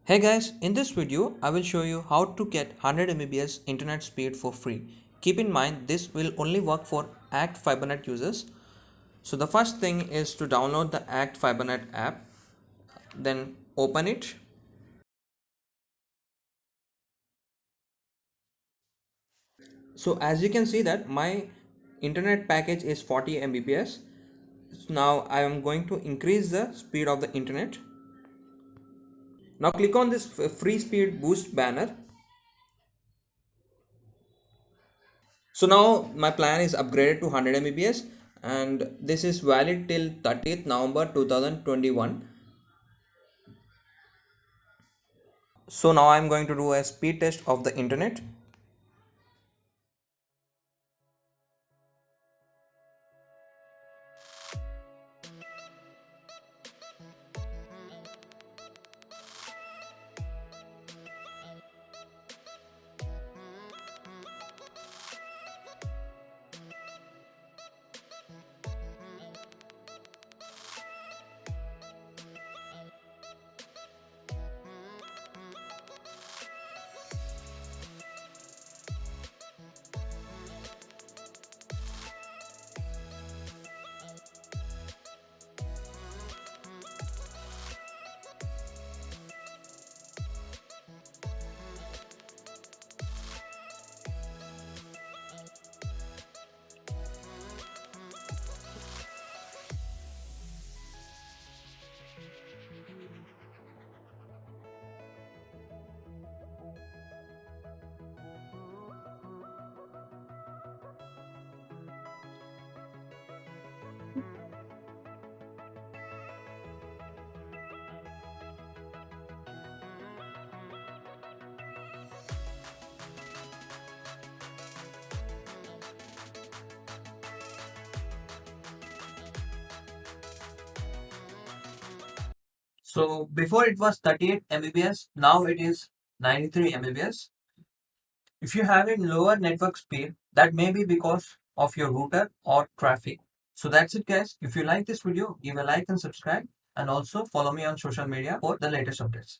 Hey guys, in this video I will show you how to get 100 Mbps internet speed for free. Keep in mind this will only work for Act Fibernet users. So the first thing is to download the Act Fibernet app, then open it. So as you can see that my internet package is 40 Mbps. So now I am going to increase the speed of the internet. Now click on this free speed boost banner. So now my plan is upgraded to 100 Mbps and this is valid till 30th November 2021. So now I'm going to do a speed test of the internet. So before it was 38 Mbps, now it is 93 Mbps. If you have a lower network speed, that may be because of your router or traffic. So that's it guys. If you like this video, give a like and subscribe, and also follow me on social media for the latest updates.